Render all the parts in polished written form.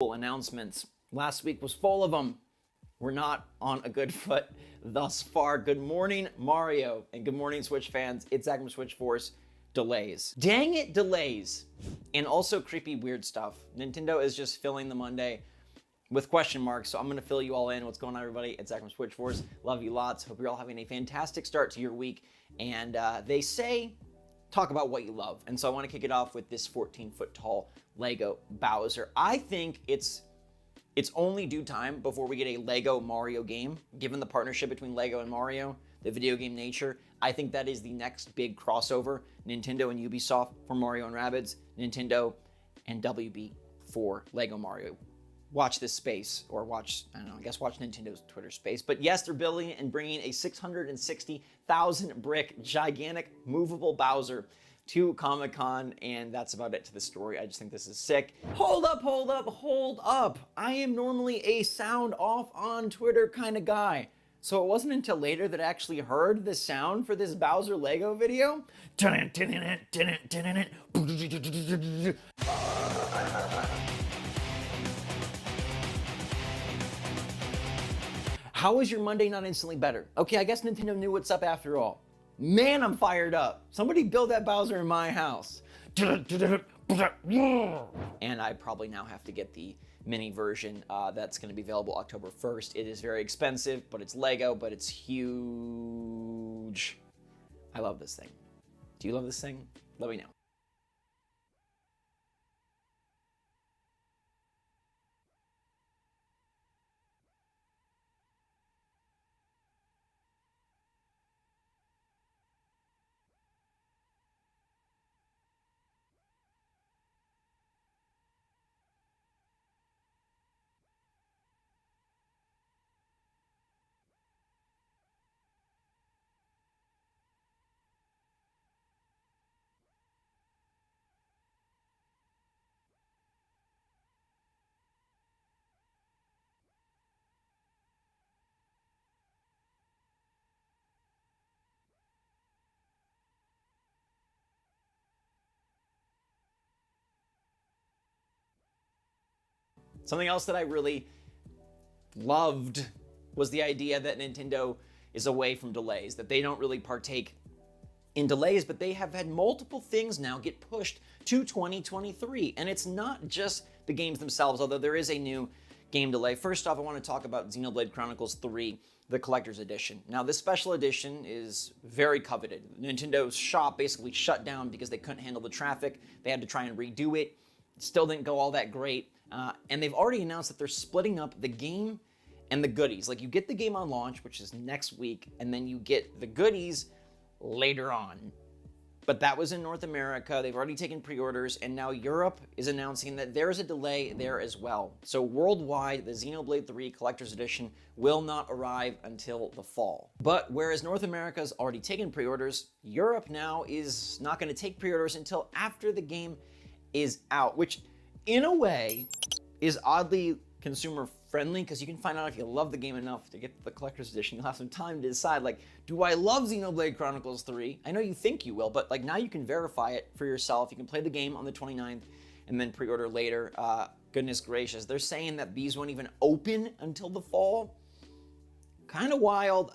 Announcements. Last week was full of them. We're not on a good foot thus far. Good morning, Mario, and good morning, Switch fans. It's Zach from Switch Force. Delays. Dang it, delays. And also creepy, weird stuff. Nintendo is just filling the Monday with question marks, so I'm gonna fill you all in. What's going on, everybody? It's Zach from Switch Force. Love you lots. Hope you're all having a fantastic start to your week. And they say, talk about what you love. And so I want to kick it off with this 14-foot tall Lego Bowser. I think it's only due time before we get a Lego Mario game, given the partnership between Lego and Mario, the video game nature. I think that is the next big crossover, Nintendo and Ubisoft for Mario and Rabbids, Nintendo and WB for Lego Mario. Watch this space, or watch, I don't know, I guess watch Nintendo's Twitter space. But yes, they're building and bringing a 660,000 brick, gigantic, movable Bowser to Comic-Con, and that's about it to the story. I just think this is sick. Hold up, hold up, hold up. I am normally a sound off on Twitter kind of guy. So it wasn't until later that I actually heard the sound for this Bowser Lego video. How is your Monday not instantly better? Okay, I guess Nintendo knew what's up after all. Man, I'm fired up. Somebody build that Bowser in my house. And I probably now have to get the mini version that's going to be available October 1st. It is very expensive, but it's Lego, but it's huge. I love this thing. Do you love this thing? Let me know. Something else that I really loved was the idea that Nintendo is away from delays, that they don't really partake in delays, but they have had multiple things now get pushed to 2023. And it's not just the games themselves, although there is a new game delay. First off, I want to talk about Xenoblade Chronicles 3, the collector's edition. Now, this special edition is very coveted. Nintendo's shop basically shut down because they couldn't handle the traffic. They had to try and redo it. Still didn't go all that great. And they've already announced that they're splitting up the game and the goodies. Like, you get the game on launch, which is next week, and then you get the goodies later on. But that was in North America. They've already taken pre-orders, and now Europe is announcing that there's a delay there as well. So worldwide, the Xenoblade 3 Collector's Edition will not arrive until the fall. But whereas North America's already taken pre-orders, Europe now is not going to take pre-orders until after the game is out, which in a way is oddly consumer friendly, because you can find out if you love the game enough to get the collector's edition. You'll have some time to decide, like, do I love Xenoblade Chronicles 3? I know you think you will, but like, now you can verify it for yourself. You can play the game on the 29th and then pre-order later. Goodness gracious, they're saying that these won't even open until the fall. Kind of wild.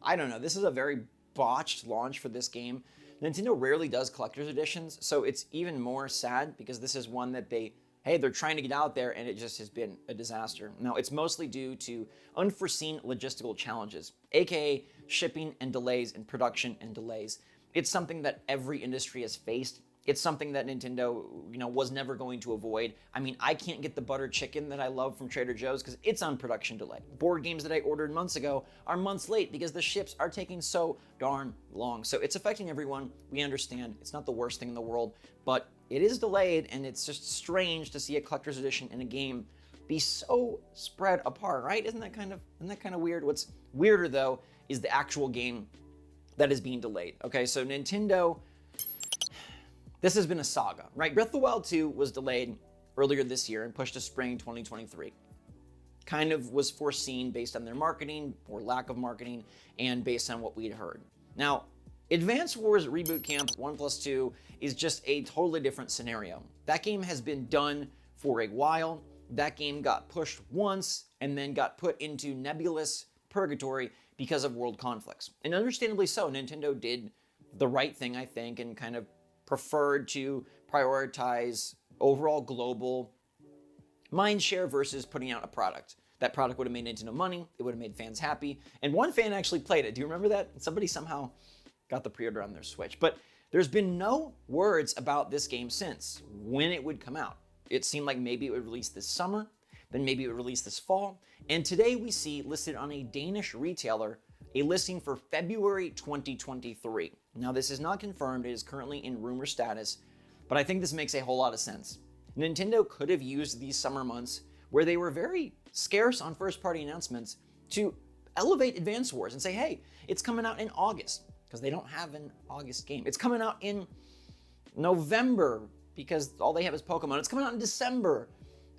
I don't know. This is a very botched launch for this game. Nintendo rarely does collector's editions, so it's even more sad because this is one that they're trying to get out there, and it just has been a disaster. Now, it's mostly due to unforeseen logistical challenges, aka shipping and delays and production and delays. It's something that every industry has faced. It's something that Nintendo, was never going to avoid. I mean, I can't get the butter chicken that I love from Trader Joe's because it's on production delay. Board games that I ordered months ago are months late because the ships are taking so darn long. So it's affecting everyone. We understand. It's not the worst thing in the world, but it is delayed, and it's just strange to see a collector's edition in a game be so spread apart, right? Isn't that kind of weird? What's weirder though is the actual game that is being delayed. Okay, so Nintendo, this has been a saga, right? Breath of the Wild 2 was delayed earlier this year and pushed to spring 2023. Kind of was foreseen based on their marketing or lack of marketing and based on what we'd heard. Now, Advance Wars Reboot Camp 1+2 is just a totally different scenario. That game has been done for a while. that game got pushed once and then got put into nebulous purgatory because of world conflicts. And understandably so, Nintendo did the right thing, I think, and kind of preferred to prioritize overall global mind share versus putting out a product. That product would have made Nintendo money, it would have made fans happy, and one fan actually played it. Do you remember that? Somebody somehow got the pre-order on their Switch. But there's been no words about this game since, when it would come out. It seemed like maybe it would release this summer, then maybe it would release this fall, and today we see listed on a Danish retailer a listing for February 2023. Now this is not confirmed, it is currently in rumor status, but I think this makes a whole lot of sense. Nintendo could have used these summer months where they were very scarce on first-party announcements to elevate Advance Wars and say, hey, it's coming out in August, because they don't have an August game. It's coming out in November, because all they have is Pokemon. It's coming out in December,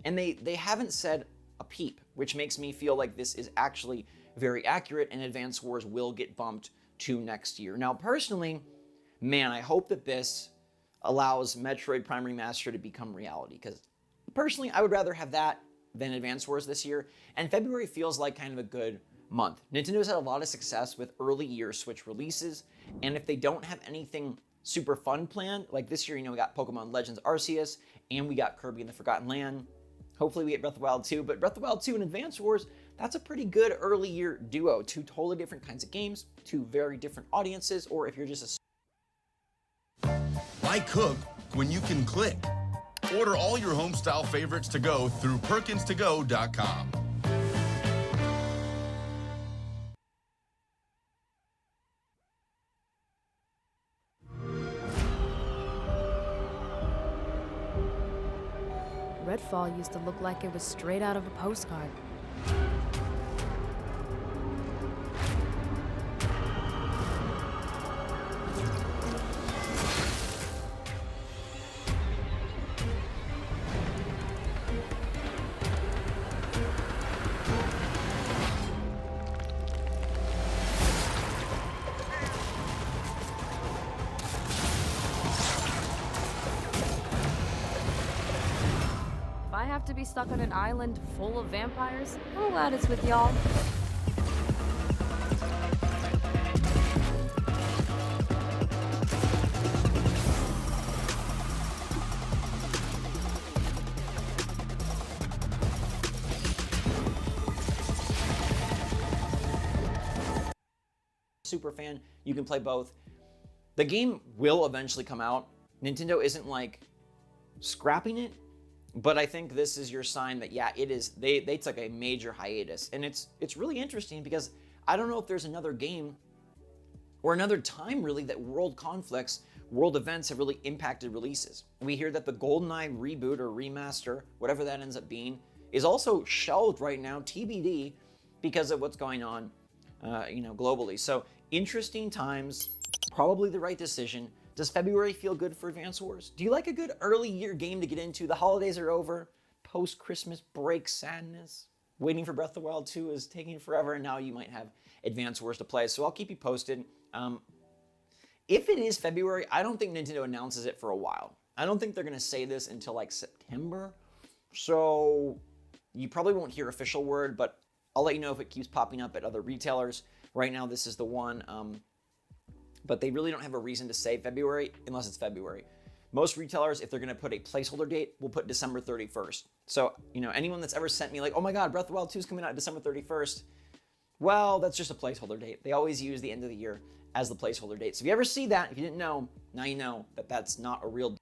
and they haven't said a peep, which makes me feel like this is actually very accurate, and Advance Wars will get bumped to next year. Now, personally, man, I hope that this allows Metroid Prime Remaster to become reality, because personally, I would rather have that than Advance Wars this year, and February feels like kind of a good month. Nintendo's had a lot of success with early year Switch releases, and if they don't have anything super fun planned, like this year, we got Pokemon Legends Arceus, and we got Kirby and the Forgotten Land. Hopefully we get Breath of the Wild 2, but Breath of the Wild 2 and Advance Wars, that's a pretty good early year duo. Two totally different kinds of games, two very different audiences, or if you're just a... Why cook when you can click? Order all your home-style favorites to go through PerkinsToGo.com. Redfall used to look like it was straight out of a postcard. If I have to be stuck on an island full of vampires, I'm glad it's with y'all. Super fan, you can play both. The game will eventually come out. Nintendo isn't like scrapping it, but I think this is your sign that, yeah, it is. They took a major hiatus, and it's really interesting because I don't know if there's another game or another time really that world conflicts, world events have really impacted releases. We hear that the GoldenEye reboot or remaster, whatever that ends up being, is also shelved right now, TBD, because of what's going on, globally. So interesting times, probably the right decision. Does February feel good for Advance Wars? Do you like a good early year game to get into? The holidays are over, post-Christmas break sadness. Waiting for Breath of the Wild 2 is taking forever, and now you might have Advance Wars to play. So I'll keep you posted. If it is February, I don't think Nintendo announces it for a while. I don't think they're gonna say this until like September. So you probably won't hear official word, but I'll let you know if it keeps popping up at other retailers. Right now, this is the one, but they really don't have a reason to say February unless it's February. Most retailers, if they're gonna put a placeholder date, will put December 31st. So, anyone that's ever sent me like, oh my God, Breath of the Wild 2 is coming out December 31st, well, that's just a placeholder date. They always use the end of the year as the placeholder date. So if you ever see that, if you didn't know, now you know that that's not a real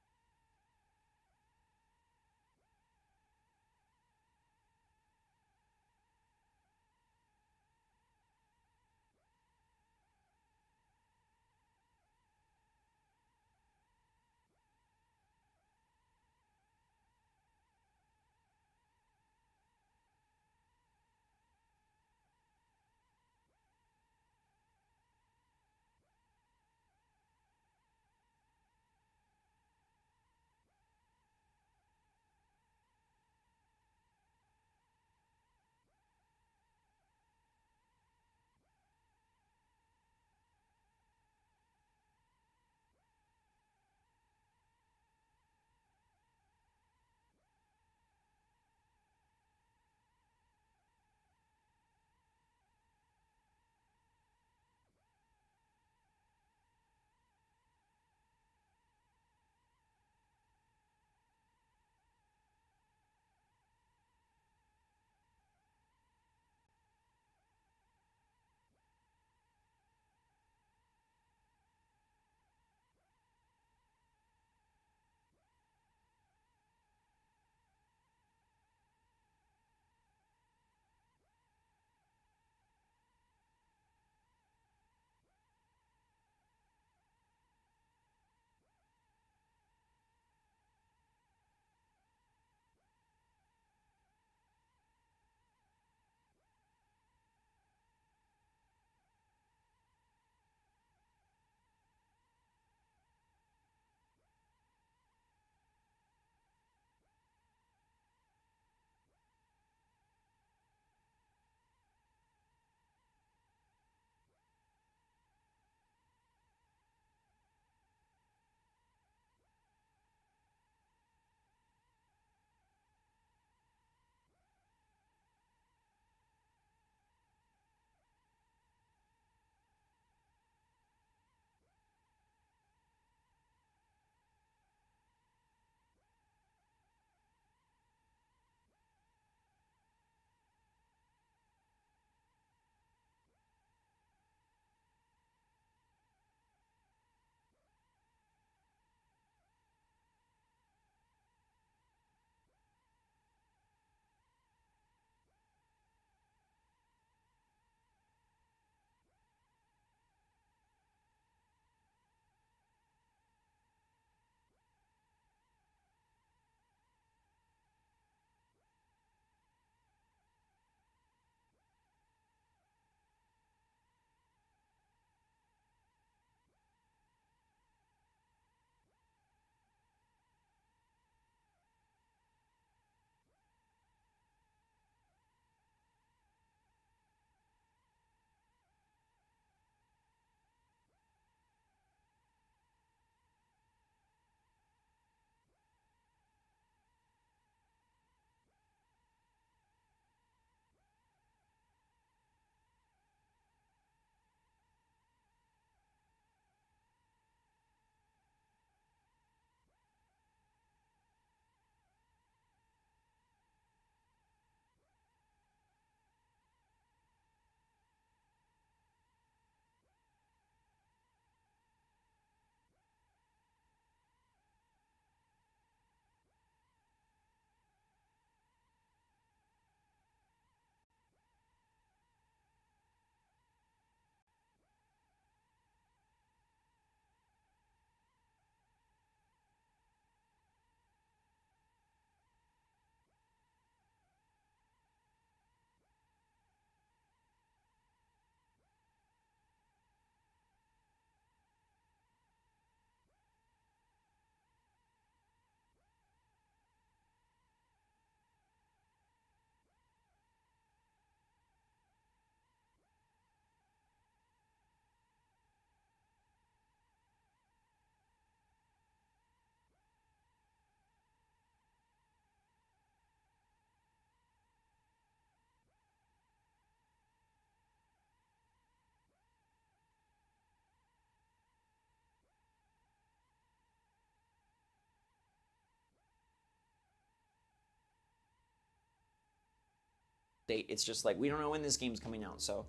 date. It's just like, we don't know when this game's coming out. So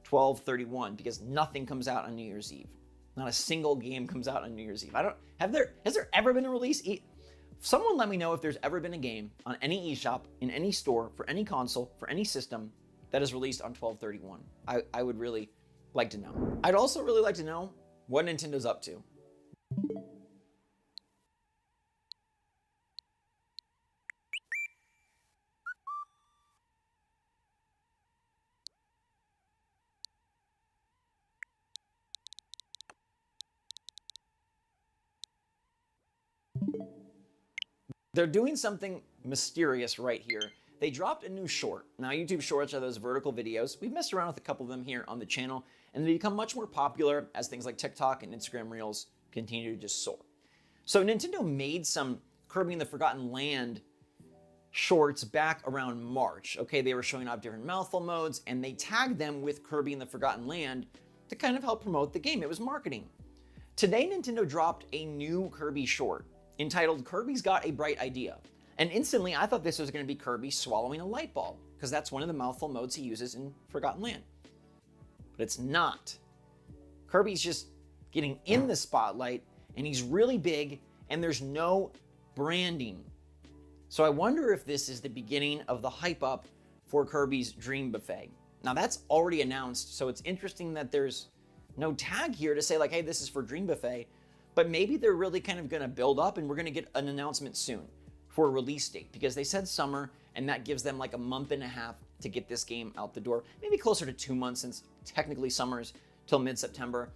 12/31, because nothing comes out on New Year's Eve. Not a single game comes out on New Year's Eve. Has there ever been a release? Someone let me know if there's ever been a game on any eShop, in any store, for any console, for any system that is released on 12/31. I would really like to know. I'd also really like to know what Nintendo's up to. They're doing something mysterious right here. They dropped a new short. Now, YouTube Shorts are those vertical videos. We've messed around with a couple of them here on the channel, and they become much more popular as things like TikTok and Instagram Reels continue to just soar. So Nintendo made some Kirby and the Forgotten Land shorts back around March. Okay, they were showing off different mouthful modes, and they tagged them with Kirby and the Forgotten Land to kind of help promote the game. It was marketing. Today, Nintendo dropped a new Kirby short entitled Kirby's Got a Bright Idea. And instantly, I thought this was going to be Kirby swallowing a light bulb, because that's one of the mouthful modes he uses in Forgotten Land. But it's not. Kirby's just getting in the spotlight, and he's really big, and there's no branding. So I wonder if this is the beginning of the hype up for Kirby's Dream Buffet. Now, that's already announced, so it's interesting that there's no tag here to say, like, hey, this is for Dream Buffet. But maybe they're really kind of going to build up, and we're going to get an announcement soon for a release date, because they said summer, and that gives them like a month and a half to get this game out the door. Maybe closer to 2 months, since technically summer's till mid-September.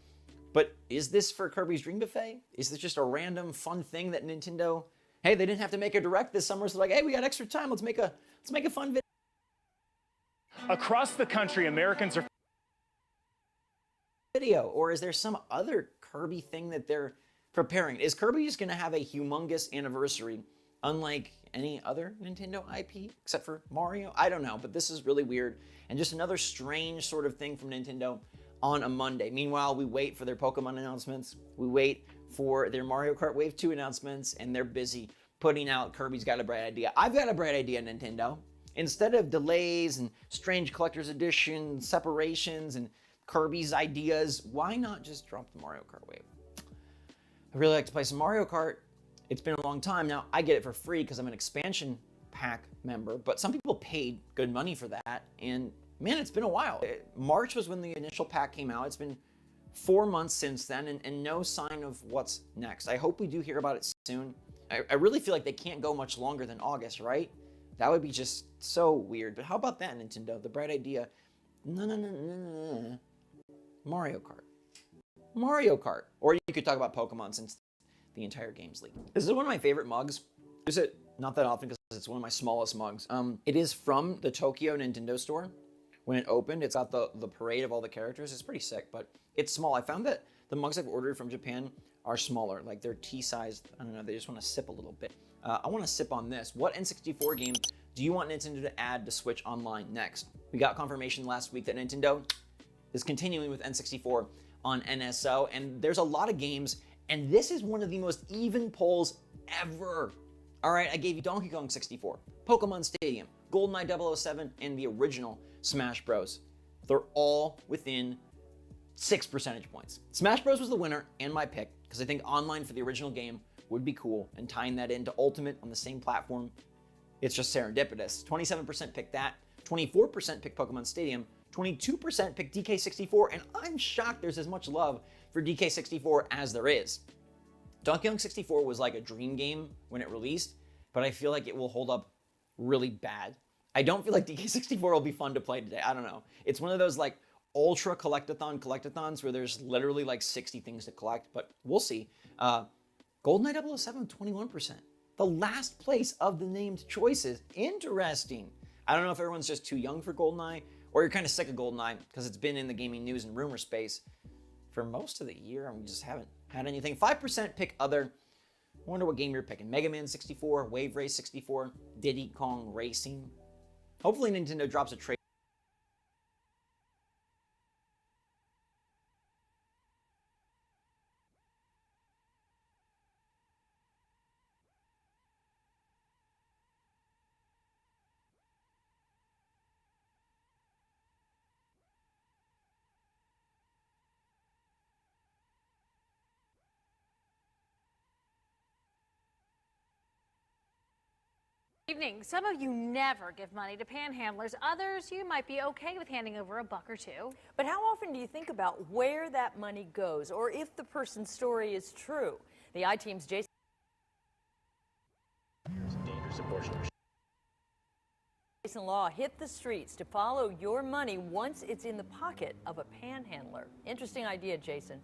But is this for Kirby's Dream Buffet? Is this just a random fun thing that Nintendo, hey, they didn't have to make a direct this summer, so like, hey, we got extra time, let's make a fun video. Across the country, Americans are Or is there some other Kirby thing that they're preparing? Is Kirby just going to have a humongous anniversary unlike any other Nintendo IP except for Mario? I don't know, but this is really weird and just another strange sort of thing from Nintendo on a Monday. Meanwhile, we wait for their Pokemon announcements, we wait for their Mario Kart Wave 2 announcements, and they're busy putting out Kirby's Got a Bright Idea. I've got a bright idea, Nintendo. Instead of delays and strange collector's edition separations and Kirby's ideas, why not just drop the Mario Kart Wave? I really like to play some Mario Kart. It's been a long time. Now, I get it for free because I'm an expansion pack member, but some people paid good money for that, and man, it's been a while. March was when the initial pack came out. It's been 4 months since then, and no sign of what's next. I hope we do hear about it soon. I really feel like they can't go much longer than August, right? That would be just so weird. But how about that, Nintendo? The bright idea. No. Mario Kart. Mario Kart. Or you could talk about Pokemon, since the entire game's leaked. This is one of my favorite mugs. I use it not that often because it's one of my smallest mugs. It is from the Tokyo Nintendo store. When it opened, it's got the parade of all the characters. It's pretty sick, but it's small. I found that the mugs I've ordered from Japan are smaller. Like, they're tea-sized. I don't know, they just want to sip a little bit. I want to sip on this. What N64 game do you want Nintendo to add to Switch Online next? We got confirmation last week that Nintendo is continuing with N64 on NSO, and there's a lot of games, and this is one of the most even polls ever. All right, I gave you Donkey Kong 64, Pokemon Stadium, GoldenEye 007, and the original Smash Bros. They're all within 6 percentage points. Smash Bros. Was the winner and my pick, because I think online for the original game would be cool, and tying that into Ultimate on the same platform, it's just serendipitous. 27% picked that, 24% picked Pokemon Stadium, 22% picked DK64, and I'm shocked there's as much love for DK64 as there is. Donkey Kong 64 was like a dream game when it released, but I feel like it will hold up really bad. I don't feel like DK64 will be fun to play today. I don't know. It's one of those like ultra collectathons where there's literally like 60 things to collect, but we'll see. GoldenEye 007, 21%. The last place of the named choices. Interesting. I don't know if everyone's just too young for GoldenEye, or you're kind of sick of GoldenEye because it's been in the gaming news and rumor space for most of the year, and we just haven't had anything. 5% pick other. I wonder what game you're picking. Mega Man 64, Wave Race 64, Diddy Kong Racing. Hopefully Nintendo drops a trade. Evening. Some of you never give money to panhandlers. Others, you might be okay with handing over $1 or $2. But how often do you think about where that money goes, or if the person's story is true? The I-Team's Jason Law hit the streets to follow your money once it's in the pocket of a panhandler. Interesting idea, Jason.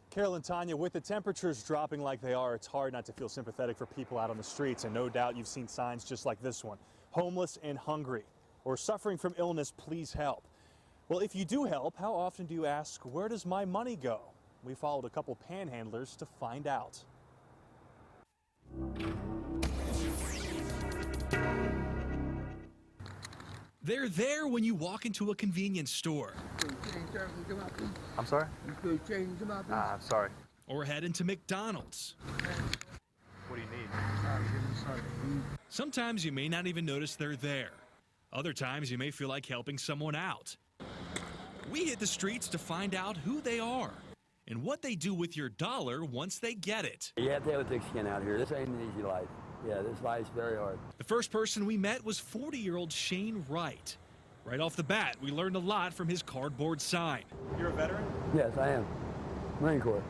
Carol and Tanya, with the temperatures dropping like they are, it's hard not to feel sympathetic for people out on the streets. And no doubt you've seen signs just like this one. Homeless and hungry, or suffering from illness, please help. Well, if you do help, how often do you ask, where does my money go? We followed a couple panhandlers to find out. They're there when you walk into a convenience store. I'm sorry? I'm sorry. Or head into McDonald's. What do you need? Sometimes you may not even notice they're there. Other times you may feel like helping someone out. We hit the streets to find out who they are and what they do with your dollar once they get it. You have to have a thick skin out here. This ain't an easy life. Yeah, this life's very hard. The first person we met was 40-year-old Shane Wright. Right off the bat, we learned a lot from his cardboard sign. You're a veteran? Yes, I am. Marine Corps.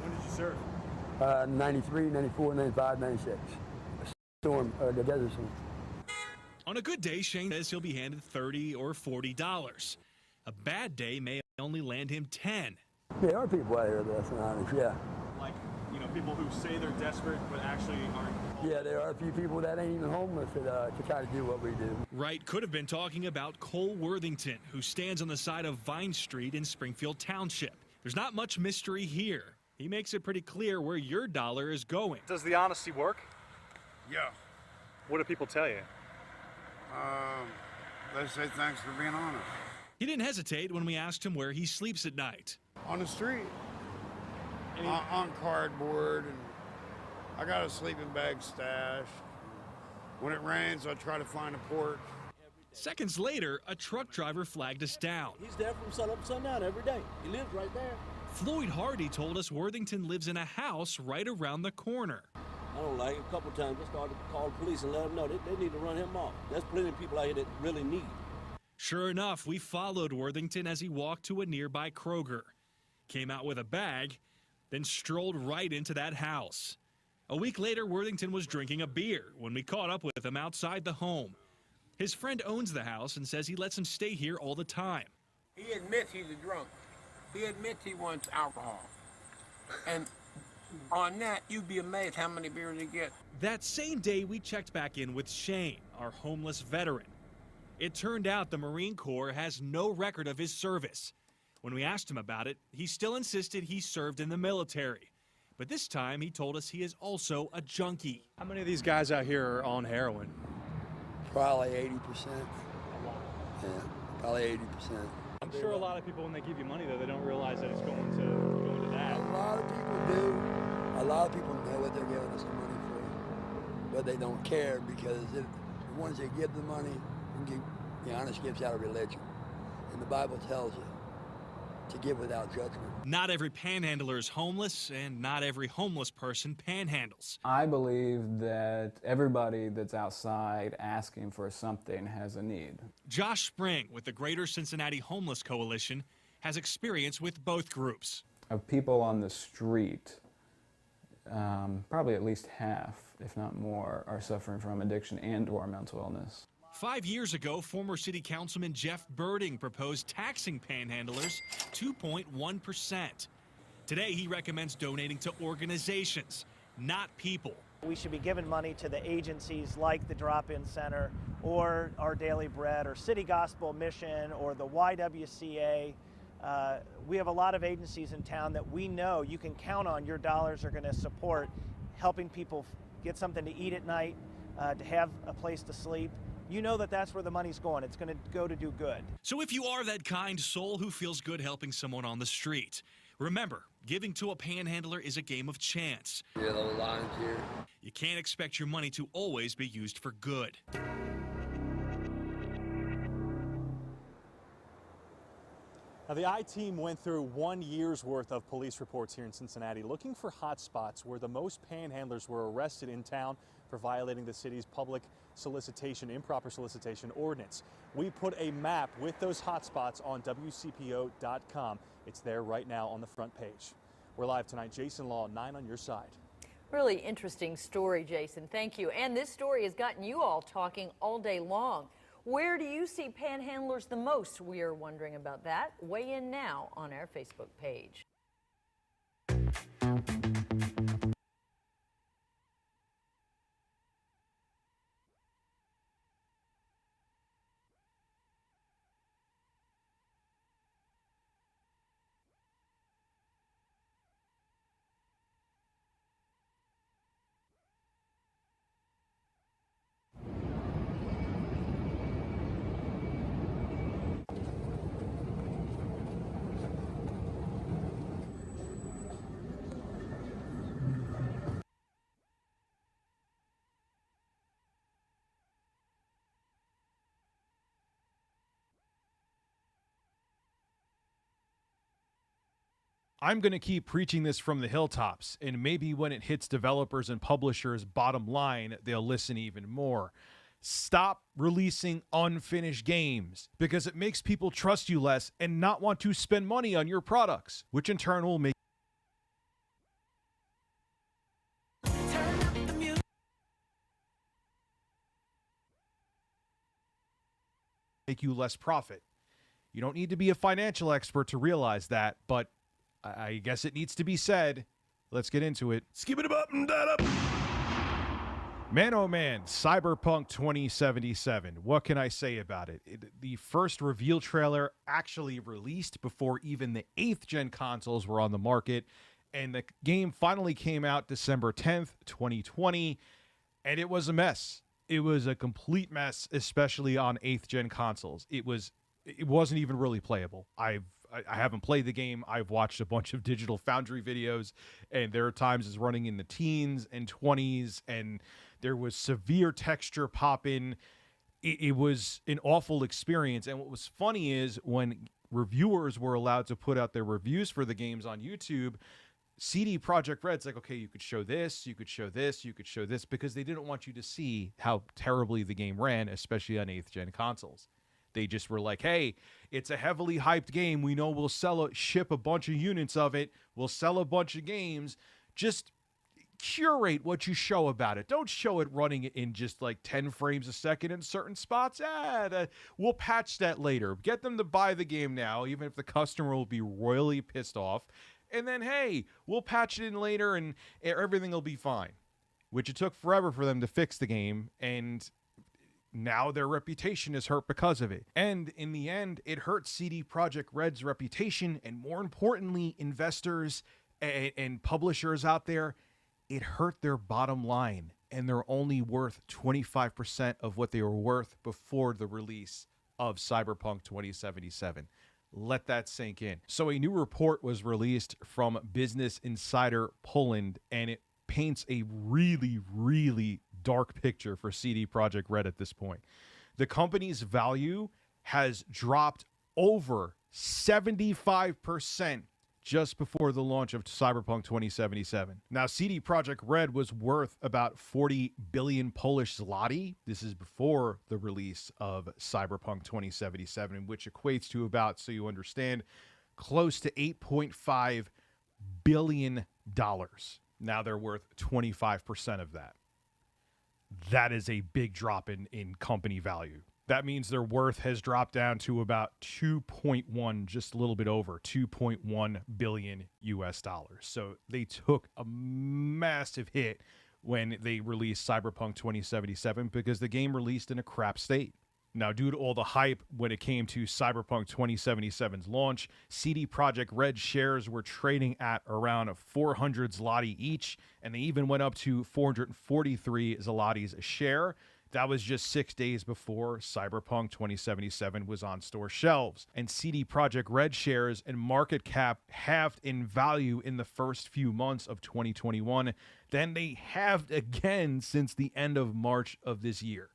When did you serve? 93, 94, 95, 96. The Desert Storm. On a good day, Shane says he'll be handed $30 or $40. A bad day may only land him $10. There are people out here that's honest, yeah. Like, you know, people who say they're desperate but actually aren't. Yeah, there are a few people that ain't even homeless that to try to do what we do. Wright could have been talking about Cole Worthington, who stands on the side of Vine Street in Springfield Township. There's not much mystery here. He makes it pretty clear where your dollar is going. Does the honesty work? Yeah. What do people tell you? They say thanks for being honest. He didn't hesitate when we asked him where he sleeps at night. On the street. On cardboard, and I got a sleeping bag stashed. When it rains, I try to find a porch. Seconds later, a truck driver flagged us down. He's there from sun up to sundown every day. He lives right there. Floyd Hardy told us Worthington lives in a house right around the corner. I don't like it. A couple times I started to call the police and let them know they need to run him off. There's plenty of people out here that really need. Sure enough, we followed Worthington as he walked to a nearby Kroger, came out with a bag, then strolled right into that house. A week later, Worthington was drinking a beer when we caught up with him outside the home. His friend owns the house and says he lets him stay here all the time. He admits he's a drunk. He admits he wants alcohol. And on that, you'd be amazed how many beers he gets. That same day, we checked back in with Shane, our homeless veteran. It turned out the Marine Corps has no record of his service. When we asked him about it, he still insisted he served in the military. But this time, he told us he is also a junkie. How many of these guys out here are on heroin? Probably 80%. Yeah, probably 80%. I'm sure a lot of people, when they give you money, though, they don't realize that it's going to that. A lot of people do. A lot of people know what they're giving us the money for, but they don't care because if the ones that give the money, the honest gives out of religion, and the Bible tells you to give without judgment. Not every panhandler is homeless, and not every homeless person panhandles. I believe that everybody that's outside asking for something has a need. Josh Spring with the Greater Cincinnati Homeless Coalition has experience with both groups. Of people on the street, probably at least half, if not more, are suffering from addiction and/or mental illness. 5 years ago, former City Councilman Jeff Birding proposed taxing panhandlers 2.1%. Today, he recommends donating to organizations, not people. We should be giving money to the agencies like the Drop-In Center or Our Daily Bread or City Gospel Mission or the YWCA. We have a lot of agencies in town that we know you can count on your dollars are going to support helping people get something to eat at night, to have a place to sleep. You know that that's where the money's going. It's going to go to do good. So if you are that kind soul who feels good helping someone on the street, remember, giving to a panhandler is a game of chance. Yeah, the lines here. You can't expect your money to always be used for good. Now, the I-Team went through 1 year's worth of police reports here in Cincinnati looking for hot spots where the most panhandlers were arrested in town for violating the city's public solicitation, improper solicitation ordinance. We put a map with those hotspots on WCPO.com. It's there right now on the front page. We're live tonight. Jason Law, 9 on your side. Really interesting story, Jason. Thank you. And this story has gotten you all talking all day long. Where do you see panhandlers the most? We are wondering about that. Weigh in now on our Facebook page. I'm going to keep preaching this from the hilltops, and maybe when it hits developers and publishers' bottom line, they'll listen even more. Stop releasing unfinished games, because it makes people trust you less and not want to spend money on your products, which in turn will make you less profit. You don't need to be a financial expert to realize that, but I guess it needs to be said. Let's get into it. Skip it up and that up. Man, oh man, Cyberpunk 2077. What can I say about it? The first reveal trailer actually released before even the 8th gen consoles were on the market, and the game finally came out December 10th, 2020, and it was a mess. It was a complete mess, especially on 8th gen consoles. It wasn't even really playable. I haven't played the game. I've watched a bunch of Digital Foundry videos, and there are times it's running in the teens and 20s, and there was severe texture pop-in. It was an awful experience. And what was funny is when reviewers were allowed to put out their reviews for the games on YouTube, CD Projekt Red's like, okay, you could show this, you could show this, you could show this, because they didn't want you to see how terribly the game ran, especially on 8th gen consoles. They just were like, hey, it's a heavily hyped game. We know we'll ship a bunch of units of it. We'll sell a bunch of games. Just curate what you show about it. Don't show it running in just like 10 frames a second in certain spots. We'll patch that later. Get them to buy the game now, even if the customer will be royally pissed off. And then, hey, we'll patch it in later and everything will be fine. Which it took forever for them to fix the game, and now their reputation is hurt because of it. And in the end, it hurt CD Projekt Red's reputation, and more importantly, investors and publishers out there, it hurt their bottom line, and they're only worth 25% of what they were worth before the release of Cyberpunk 2077. Let that sink in. So a new report was released from Business Insider Poland, and it paints a really, really dark picture for CD Projekt Red at this point. The company's value has dropped over 75% just before the launch of Cyberpunk 2077. Now, CD Projekt Red was worth about 40 billion Polish zloty. This is before the release of Cyberpunk 2077, which equates to about, so you understand, close to $8.5 billion. Now they're worth 25% of that. That is a big drop in company value. That means their worth has dropped down to about 2.1, just a little bit over 2.1 billion US dollars. So they took a massive hit when they released Cyberpunk 2077 because the game released in a crap state. Now, due to all the hype when it came to Cyberpunk 2077's launch, CD Projekt Red shares were trading at around 400 zloty each, and they even went up to 443 zlotys a share. That was just 6 days before Cyberpunk 2077 was on store shelves. And CD Projekt Red shares and market cap halved in value in the first few months of 2021. Then they halved again since the end of March of this year.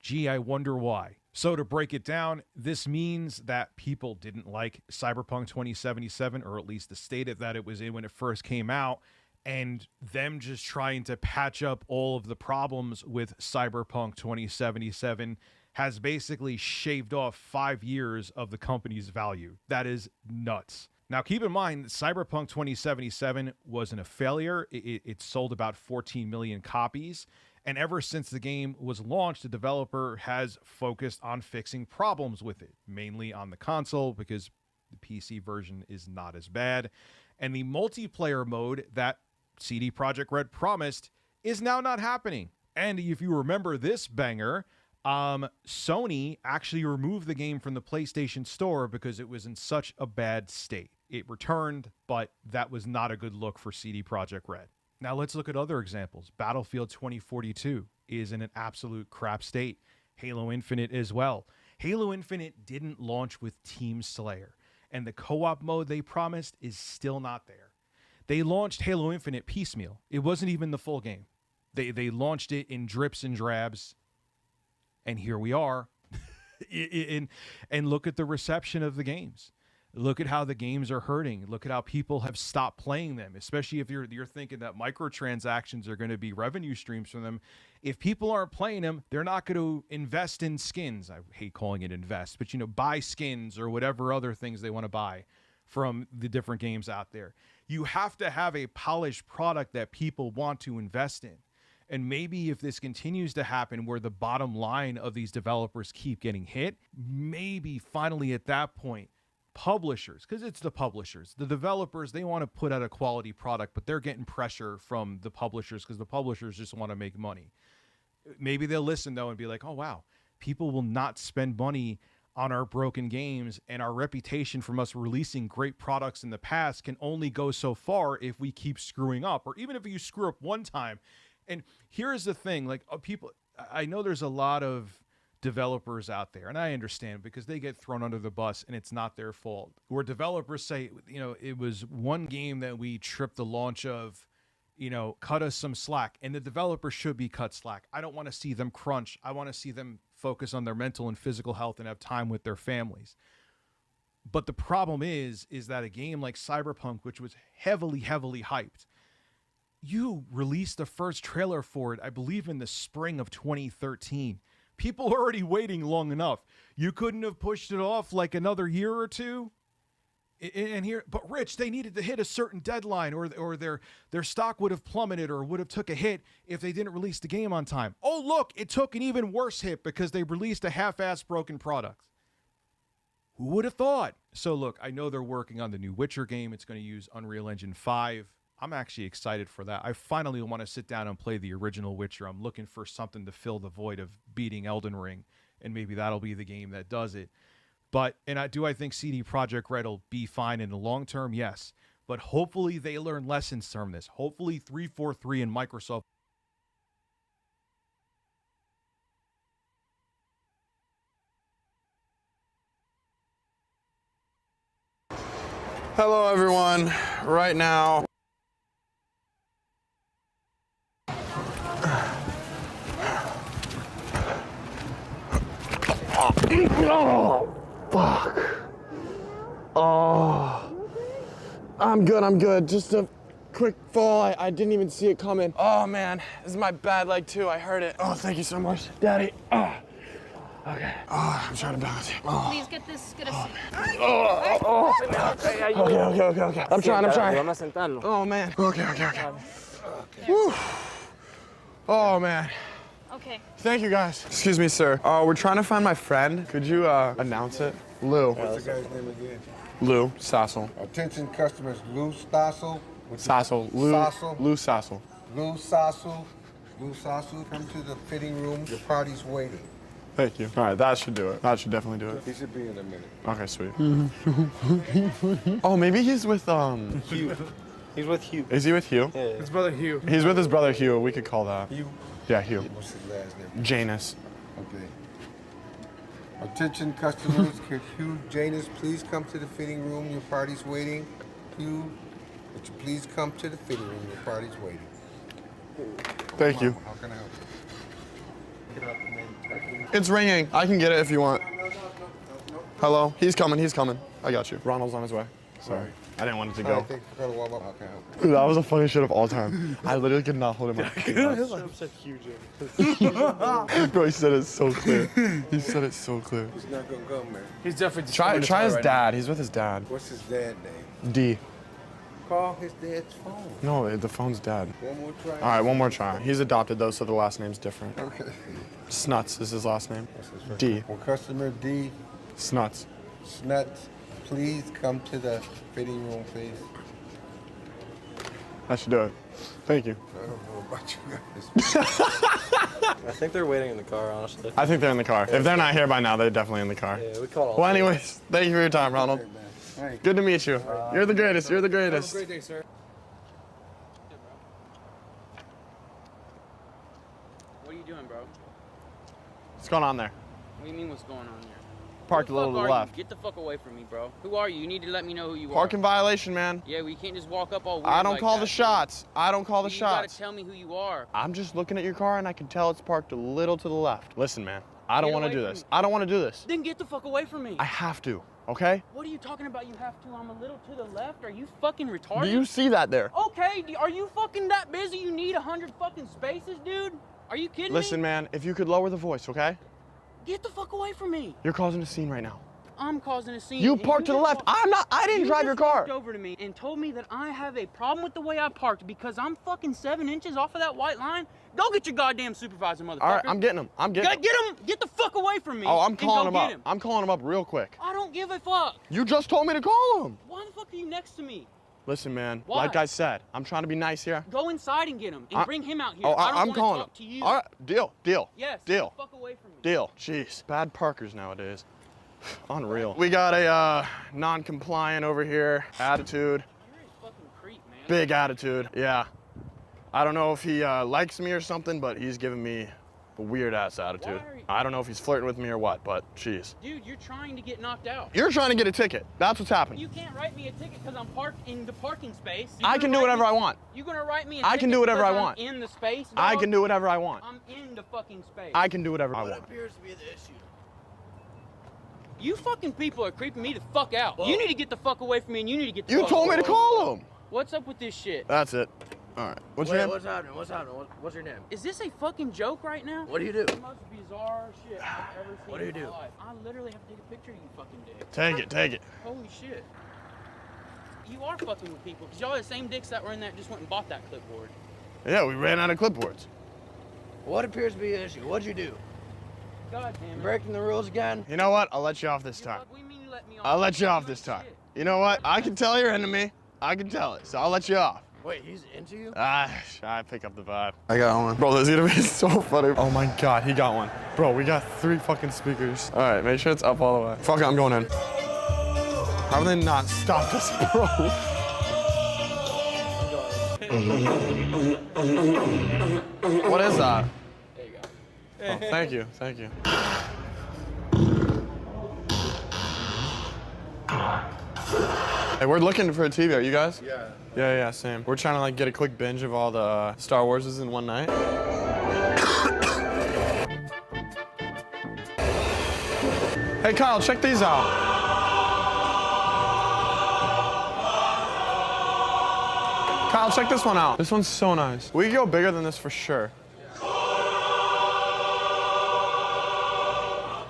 Gee, I wonder why. So to break it down, this means that people didn't like Cyberpunk 2077, or at least the state that it was in when it first came out, and them just trying to patch up all of the problems with Cyberpunk 2077 has basically shaved off 5 years of the company's value. That is nuts. Now, keep in mind that Cyberpunk 2077 wasn't a failure. It sold about 14 million copies. And ever since the game was launched, the developer has focused on fixing problems with it, mainly on the console because the PC version is not as bad. And the multiplayer mode that CD Projekt Red promised is now not happening. And if you remember this banger, Sony actually removed the game from the PlayStation Store because it was in such a bad state. It returned, but that was not a good look for CD Projekt Red. Now let's look at other examples. Battlefield 2042 is in an absolute crap state. Halo Infinite as well. Halo Infinite didn't launch with Team Slayer, and the co-op mode they promised is still not there. They launched Halo Infinite piecemeal. It wasn't even the full game. They launched it in drips and drabs, and here we are. And look at the reception of the games. Look at how the games are hurting. Look at how people have stopped playing them, especially if you're thinking that microtransactions are going to be revenue streams from them. If people aren't playing them, they're not going to invest in skins. I hate calling it invest, but buy skins or whatever other things they want to buy from the different games out there. You have to have a polished product that people want to invest in. And maybe if this continues to happen where the bottom line of these developers keep getting hit, maybe finally at that point, publishers, because it's the publishers, the developers, they want to put out a quality product, but they're getting pressure from the publishers because the publishers just want to make money. Maybe they'll listen though and be like, oh wow, people will not spend money on our broken games, and our reputation from us releasing great products in the past can only go so far if we keep screwing up, or even if you screw up one time. And here's the thing, like people, I know there's a lot of developers out there, and I understand because they get thrown under the bus and it's not their fault, where developers say, it was one game that we tripped the launch of, cut us some slack, and the developer should be cut slack. I don't want to see them crunch. I want to see them focus on their mental and physical health and have time with their families. But the problem is that a game like Cyberpunk, which was heavily hyped, you released the first trailer for it, I believe in the spring of 2013. People are already waiting long enough. You couldn't have pushed it off like another year or two? But Rich, they needed to hit a certain deadline, or their stock would have plummeted or would have took a hit if they didn't release the game on time. Oh, look, it took an even worse hit because they released a half-assed broken product. Who would have thought? So look, I know they're working on the new Witcher game. It's going to use Unreal Engine 5. I'm actually excited for that. I finally want to sit down and play the original Witcher. I'm looking for something to fill the void of beating Elden Ring, and maybe that'll be the game that does it. But, I think CD Projekt Red will be fine in the long term? Yes. But hopefully they learn lessons from this. Hopefully 343 and Microsoft. Hello, everyone. Right now. Oh, fuck. Oh. I'm good. Just a quick fall. I didn't even see it coming. Oh, man. This is my bad leg, too. I heard it. Oh, thank you so much, Daddy. Oh. Okay. Oh, I'm trying to balance it. Oh. Please get a seat. Okay. I'm trying. Oh, man. Okay. Whew. Oh, man. Okay. Thank you, guys. Excuse me, sir. We're trying to find my friend. Could you announce it? Lou. What's the guy's name again? Lou Sassel. Attention customers, Lou Sassel. Sassel. Lou Sassel. Lou Sassel, come to the fitting room. Your party's waiting. Thank you. All right, that should do it. That should definitely do it. He should be in a minute. Okay, sweet. Oh, maybe he's with Hugh. He's with Hugh. Is he with Hugh? Yeah. His brother Hugh. He's with his brother Hugh. We could call that. Hugh? Yeah, Hugh. What's his last name? Janus. Okay. Attention customers, could Hugh Janus please come to the fitting room? Your party's waiting. Hugh, would you please come to the fitting room? Your party's waiting. Thank you. How can I help you? Get up and then It's ringing. I can get it if you want. Hello? He's coming. I got you. Ronald's on his way. Sorry. I didn't want it to All go. right, thanks for coming to warm up. Okay. Dude, that was the funniest shit of all time. I literally could not hold him up. I'm such huge. Bro, he said it so clear. He said it so clear. He's not gonna come, man. He's definitely Try his dad. He's with his dad. What's his dad name? D. Call his dad's phone. No, the phone's dead. One more try. All right, one more try. He's adopted though, so the last name's different. Okay. Snuts is his last name. What's his first D. name? Well, customer D. Snuts. Snuts, please come to the fitting room, please. I should do it. Thank you. I don't know about you guys. I think they're waiting in the car, honestly. I think they're in the car. If they're not here by now, they're definitely in the car. Yeah, we called all Well, anyways, thank you for your time, Ronald. Good to meet you. You're the greatest. You're the greatest. Have a great day, sir. What are you doing, bro? What's going on there? What do you mean what's going on here? Parked a little to the left. Get the fuck away from me, bro. Who are you? You need to let me know who you are. Parking violation, man. Yeah, we can't just walk up all weird I don't like call that, the shots. I don't call the You shots. gotta tell me who you are. I'm just looking at your car and I can tell it's parked a little to the left. Listen, man, I don't Get want to away do from this. me. I don't want to do this. Then get the fuck away from me. I have to, okay? What are you talking about? You have to? I'm a little to the left. Are you fucking retarded? Do you see that there? Okay, are you fucking that busy? You need 100 fucking spaces, dude? Are you kidding Listen, me? man, if you could lower the voice, okay? Get the fuck away from me. You're causing a scene right now. I'm causing a scene. You and parked to the just left. I didn't drive your car. Walked over to me and told me that I have a problem with the way I parked because I'm fucking 7 inches off of that white line. Go get your goddamn supervisor, motherfucker. All right, I'm getting him. I'm getting him. Get him. Get the fuck away from me. Oh, I'm and calling go him get up. him. I'm calling him up real quick. I don't give a fuck. You just told me to call him. Why the fuck are you next to me? Listen, man, Why? like I said, I'm trying to be nice here. Go inside and get him and bring him out here. Oh, I don't I'm wanna calling talk him. to you. All right, deal. Yes. Deal. Get the fuck away from me. Deal. Jeez, bad parkers nowadays. Unreal. We got a non-compliant over here. Attitude. You're a fucking creep, man. Big attitude. Yeah. I don't know if he likes me or something, but he's giving me a weird-ass attitude. I don't know if he's flirting with me or what, but jeez. Dude, you're trying to get knocked out. You're trying to get a ticket. That's what's happening. You can't write me a ticket because I'm parked in the parking space. I can do whatever I want. You're gonna write me a I ticket can do whatever I because want. I'm in the space, dog? I can do whatever I want. I'm in the fucking space. I can do whatever I What want. appears to be the issue? You fucking people are creeping me the fuck out. Whoa. You need to get the fuck away from me and you need to get the You fuck told me to call him. What's up with this shit? That's it. All right. What's your name? What's happening? What's happening? What's your name? Is this a fucking joke right now? What do you do? The most bizarre shit I've ever seen. What do you in my do? life. I literally have to take a picture of you fucking dick. Take it, take it. Holy shit. You are fucking with people because y'all are the same dicks that were in that just went and bought that clipboard. Yeah, we ran out of clipboards. What appears to be the issue? What'd you do? God damn it. Breaking the rules again? You know what? I'll let you off this time. I'll let you off this time. You know what? I can tell you're into me. I can tell it, so I'll let you off. Wait, he's into you? I pick up the vibe. I got one. Bro, this is gonna be so funny. Oh my God, he got one. Bro, we got 3 fucking speakers. All right, make sure it's up all the way. Fuck it, I'm going in. How have they not stopped us, bro? What is that? There you go. Oh, thank you, thank you. Hey, we're looking for a TV. Are you guys? Yeah. Yeah, same. We're trying to like get a quick binge of all the Star Warses in one night. Hey, Kyle, check these out. Kyle, check this one out. This one's so nice. We can go bigger than this for sure.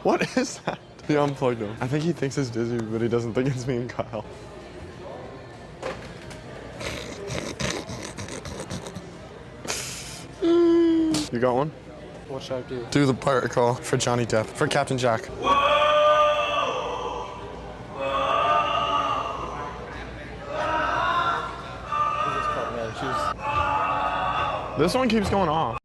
What is that? He unplugged him. I think he thinks it's Disney, but he doesn't think it's me and Kyle. You got one? What should I do? Do the pirate call for Johnny Depp, for Captain Jack. This one keeps going off.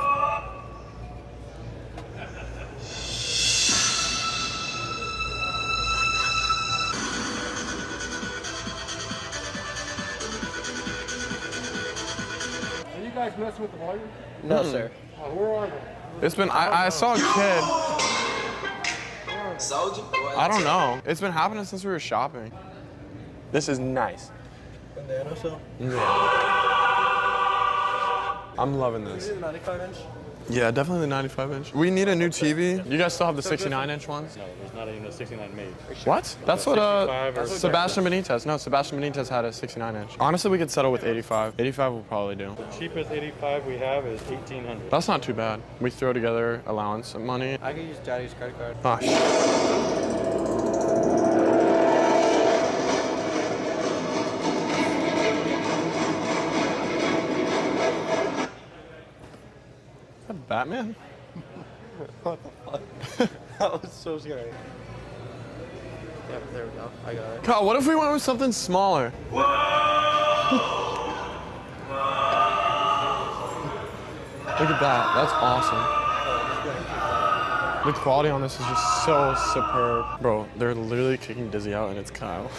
Are you guys messing with the volume? No, sir. Where are they? It's been, I saw a kid. I don't know. It's been happening since we were shopping. This is nice. Banana, so? Yeah. I'm loving this. Is it a 95 inch? Yeah, definitely the 95 inch. We need a new TV. You guys still have the 69 inch ones? No, there's not even a 69 made. What? That's what Sebastian Benitez. Benitez. No, Sebastian Benitez had a 69 inch. Honestly, we could settle with 85. 85 will probably do. The cheapest 85 we have is 1,800. That's not too bad. We throw together allowance of money. I could use Daddy's credit card. Oh, Is that Batman? What the fuck? That was so scary. Yep, there we go. I got it. God, what if we went with something smaller? Look at that. That's awesome. The quality on this is just so superb. Bro, they're literally kicking Dizzy out and it's Kyle.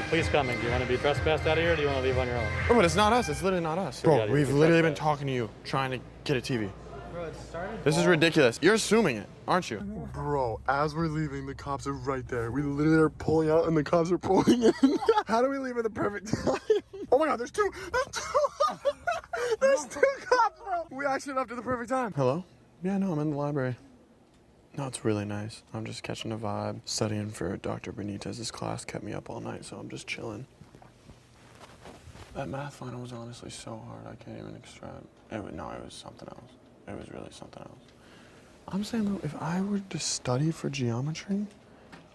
Please coming. Do you want to be trespassed out of here or do you want to leave on your own? Bro, but it's not us. It's literally not us. Bro, we've literally been talking to you, trying to get a TV. Bro, it started. This is ridiculous. You're assuming it, aren't you? Bro, as we're leaving, the cops are right there. We literally are pulling out and the cops are pulling in. How do we leave at the perfect time? Oh my God, there's two. There's two cops, bro. We actually left at the perfect time. Hello? Yeah, no, I'm in the library. No, it's really nice. I'm just catching a vibe. Studying for Dr. Benitez's class kept me up all night, so I'm just chilling. That math final was honestly so hard, I can't even describe. No, it was something else. It was really something else. I'm saying though, if I were to study for geometry,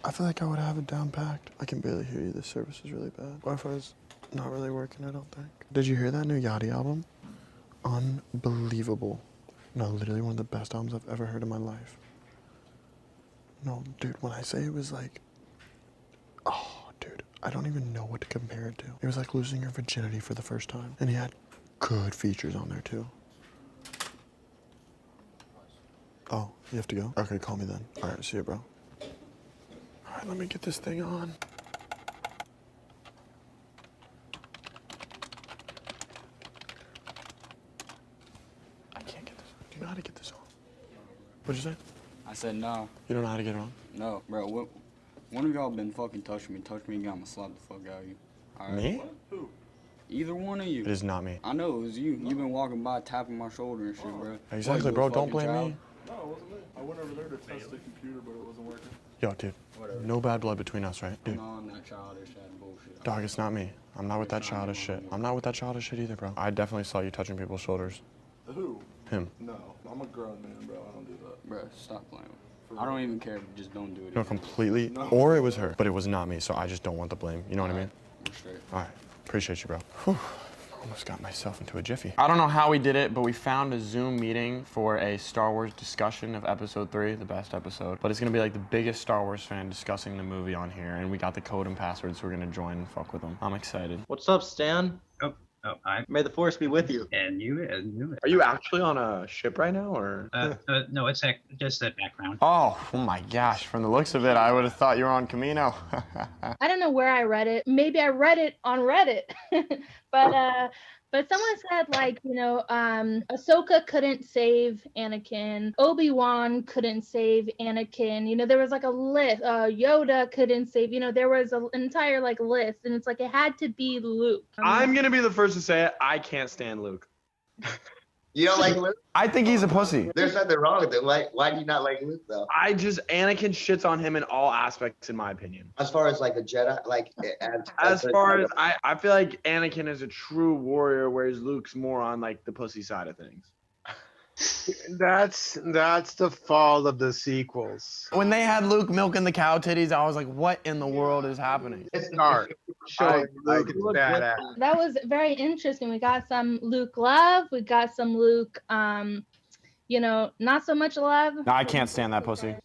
I feel like I would have it down packed. I can barely hear you. This service is really bad. Wi-Fi's not really working, I don't think. Did you hear that new Yachty album? Unbelievable. No, literally one of the best albums I've ever heard in my life. No, dude, when I say it was like, oh, dude, I don't even know what to compare it to. It was like losing your virginity for the first time. And he had good features on there too. Oh, you have to go? Okay, call me then. All right, see you, bro. All right, let me get this thing on. I can't get this on. Do you know how to get this on? What'd you say? I said no. You don't know how to get it on? No, bro. One of y'all been fucking touching me, and I'ma slap the fuck out of you. All right? Me? Who? Either one of you. It is not me. I know it was you. You've been walking by tapping my shoulder and shit, bro. Exactly, bro. Don't blame me. No, it wasn't me. I went over there to test the computer, but it wasn't working. Yo, dude. No bad blood between us, right? Dude. No, I'm not childish and bullshit. Dog, it's not me. I'm not with that childish shit. I'm not with that childish shit either, bro. I definitely saw you touching people's shoulders. Who? Him. No, I'm a grown man, bro. I don't do that. Bro, stop playing. I don't even care. Just don't do it. No, completely. No. Or it was her, but it was not me, so I just don't want the blame. You know what I mean? We're straight. All right. Appreciate you, bro. Whew. Almost got myself into a jiffy. I don't know how we did it, but we found a Zoom meeting for a Star Wars discussion of episode 3, the best episode. But it's gonna be like the biggest Star Wars fan discussing the movie on here, and we got the code and password, so we're gonna join and fuck with them. I'm excited. What's up, Stan? Oh, hi. May the force be with you. And you, and you. Are you actually on a ship right now, or? No, it's just the background. Oh my gosh, from the looks of it, I would have thought you were on Camino. I don't know where I read it. Maybe I read it on Reddit. But someone said, like, you know, Ahsoka couldn't save Anakin. Obi-Wan couldn't save Anakin. You know, there was like a list. Yoda couldn't save. You know, there was an entire like list, and it's like it had to be Luke. I'm gonna be the first to say it. I can't stand Luke. You don't like Luke? I think he's a pussy. There's nothing wrong with it. Why do you not like Luke, though? Anakin shits on him in all aspects, in my opinion. As far as like a Jedi, like I feel like Anakin is a true warrior, whereas Luke's more on like the pussy side of things. That's the fault of the sequels. When they had Luke milking the cow titties, I was like, what in the world is happening? It's dark. Showing Luke is badass. That was very interesting. We got some Luke love. We got some Luke, you know, not so much love. No, I can't stand that pussy.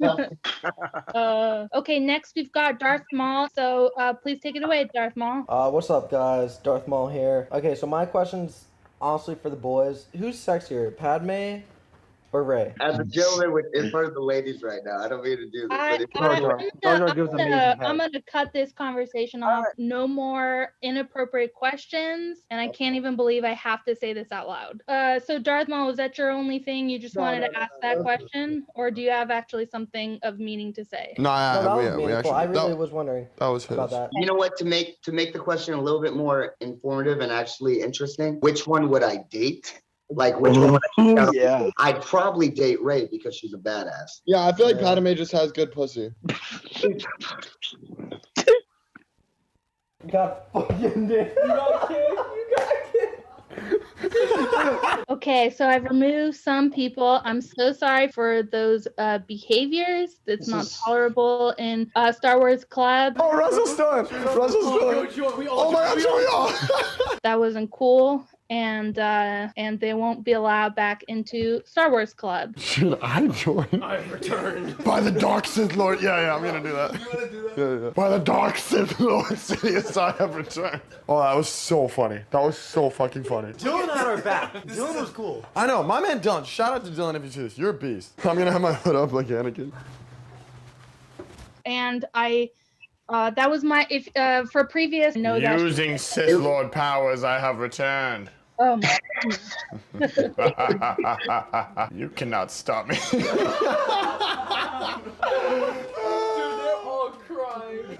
Okay, next we've got Darth Maul. So please take it away, Darth Maul. What's up, guys? Darth Maul here. Okay, so my question's honestly for the boys. Who's sexier, Padme or Ray? As a gentleman in front of the ladies right now, I don't mean to do this, but if I'm gonna cut this conversation off. No more inappropriate questions, and I can't even believe I have to say this out loud. So Darth Maul, was that your only thing? You just wanted to ask that question, or do you have actually something of meaning to say? No, that was we meaningful. actually, I really was wondering that was about his. that. you know what, to make the question a little bit more informative and actually interesting, which one would I date? Like which one would I Yeah. I'd probably date Ray because she's a badass. Yeah, I feel like Padme just has good pussy. God fucking did. You got kicked. Okay, so I've removed some people. I'm so sorry for those behaviors. It's not tolerable in Star Wars Club. Oh, Russell's done. Russell's done. Oh my God, join all. That wasn't cool, and they won't be allowed back into Star Wars Club. Should I join? I've returned. By the dark Sith Lord. Yeah, I'm gonna do that. You wanna do that? Yeah. By the dark Sith Lord, Sidious, I have returned. Oh, that was so funny. That was so fucking funny. Dylan had our back. Dylan was cool. I know, my man Dylan. Shout out to Dylan if you see this. You're a beast. I'm gonna have my hood up like Anakin. And that was my for previous. No, Using Sith Lord powers, I have returned. Oh my goodness. You cannot stop me.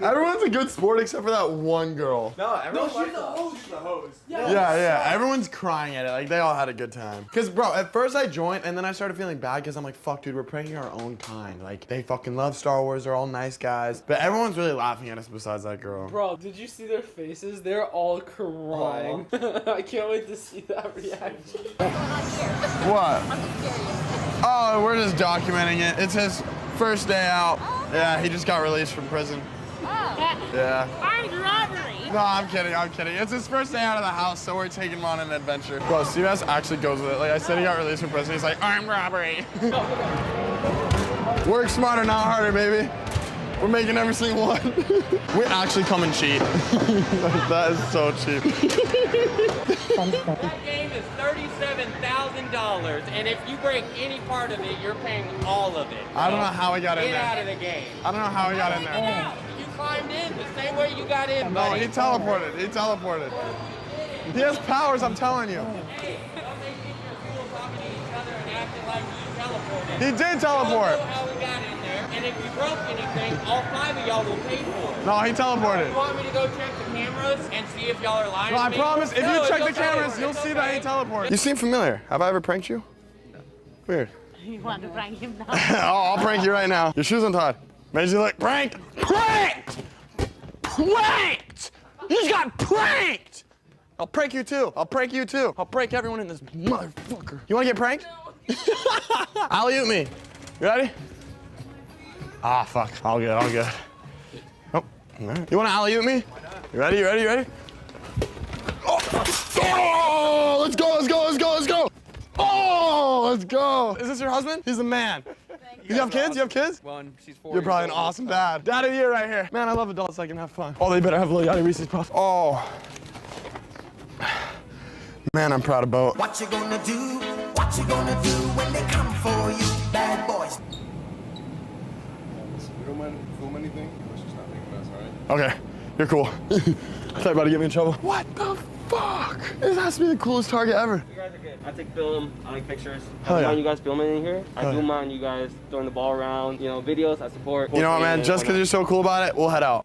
Everyone's a good sport except for that one girl. No, everyone She's the host. Yeah. Everyone's crying at it. Like, they all had a good time. Because, bro, at first I joined, and then I started feeling bad because I'm like, fuck, dude, we're pranking our own kind. Like, they fucking love Star Wars. They're all nice guys. But everyone's really laughing at us besides that girl. Bro, did you see their faces? They're all crying. I can't wait to see that reaction. What? Oh, we're just documenting it. It's his first day out. Yeah, he just got released from prison. Yeah. Armed robbery. No, I'm kidding. It's his first day out of the house, so we're taking him on an adventure. Bro, CBS actually goes with it. Like I said, he got released from prison. He's like, armed robbery. Work smarter, not harder, baby. We're making every single one. We actually come and cheat. That is so cheap. That game is $37,000, and if you break any part of it, you're paying all of it. I don't know how he got in there. Get out of the game. I don't know how he got in there. You climbed in the same way you got in, No, buddy. he teleported. He has powers, I'm telling you. Hey, don't make people cool talking to each other and acting like you teleported. He did You teleport. don't know how we got in there, and if you broke anything, all 5 of y'all will pay for it. No, he teleported. You want me to go check the cameras and see if y'all are lying No, to I me? promise, if No, you it's check the okay. cameras, you'll It's see that he okay. teleported. You seem familiar. Have I ever pranked you? No. Weird. You want to prank him now? I'll prank you right now. Your shoes untied. Made you look pranked. Pranked! Pranked! You just got pranked! I'll prank you too. I'll prank everyone in this motherfucker. You wanna get pranked? No. Alley-oop me. You ready? Ah, fuck. All good. Oh, all right. You wanna alley-oop me? You ready? Oh, let's go. Oh, let's go. Is this your husband? He's the man. You have kids? One, she's 4. You're probably an awesome dad. Dad of the year right here. Man, I love adults that can have fun. Oh, they better have little Yachty Reese's Puffs. Oh. Man, I'm proud of Bo. What you gonna do? What you gonna do when they come for you, bad boys? We don't mind film anything. Let's just not make a mess, all right? Okay, you're cool. I thought you were about to get me in trouble. What the fuck? This has to be the coolest target ever. You guys are good. I take film. I like pictures. I Hell don't yeah. mind you guys filming in here. I Hell do yeah. mind you guys throwing the ball around. You know, videos. I support. You know what, man? Just because you're so cool about it, we'll head out.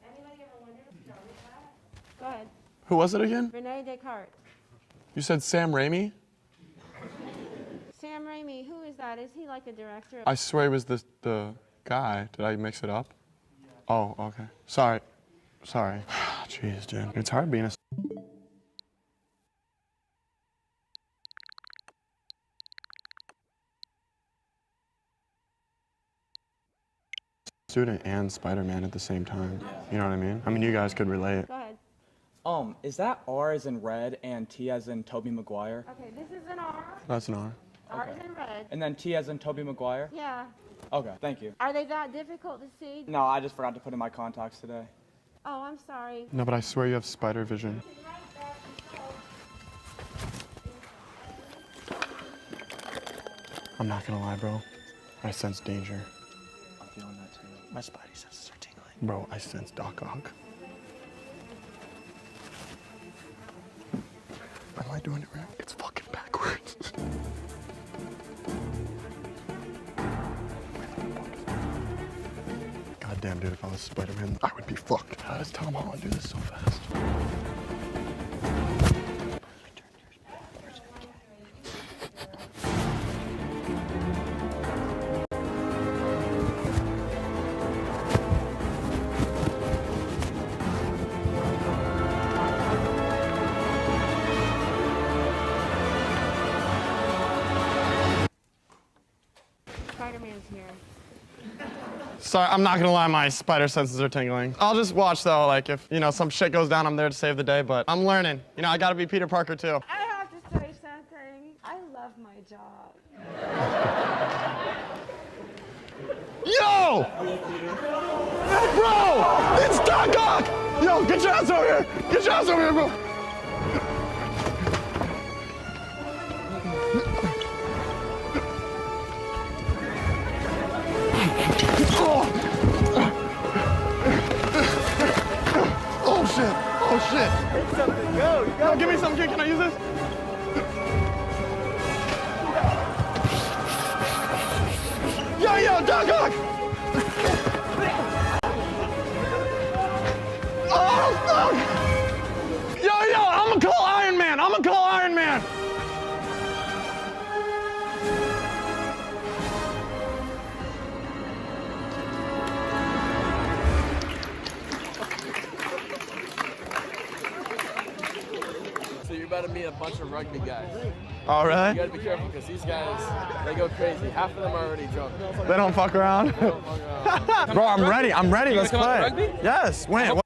Go ahead. Who was it again? Renee Descartes. You said Sam Raimi? Sam Raimi, who is that? Is he like a director? I swear he was the guy. Did I mix it up? Oh, okay. Sorry. Jeez, dude. It's hard being a student and SpiderMan at the same time. You know what I mean? I mean, you guys could relate. Go ahead. Is that R as in red and T as in Tobey Maguire? Okay, this is an R. That's an R. R is in red. And then T as in Tobey Maguire? Yeah. Okay, thank you. Are they that difficult to see? No, I just forgot to put in my contacts today. Oh, I'm sorry. No, but I swear you have spider vision. I'm not gonna lie, bro. I sense danger. I'm feeling that too. My spidey senses are tingling. Bro, I sense Doc Ock. Am I doing it right? It's fucking backwards. Goddamn, dude, if I was Spider-Man, I would be fucked. How does Tom Holland do this so fast? Spider-Man's here. Sorry, I'm not gonna lie, my spider senses are tingling. I'll just watch though, like if, you know, some shit goes down, I'm there to save the day, but I'm learning. You know, I gotta be Peter Parker too. I have to say something. I love my job. Yo! Bro! It's Doc Ock! Yo, get your ass over here! Get your ass over here, bro! Oh shit! Oh shit! Take something, go. Yo, give me some. Can I use this? Yo, Doc Ock! Oh fuck! Yo, I'm gonna call Iron Man. So you're about to meet a bunch of rugby guys. Oh, really? You gotta be careful because these guys, they go crazy. Half of them are already drunk. They don't fuck around. Bro, I'm ready. Let's play. Yes. When?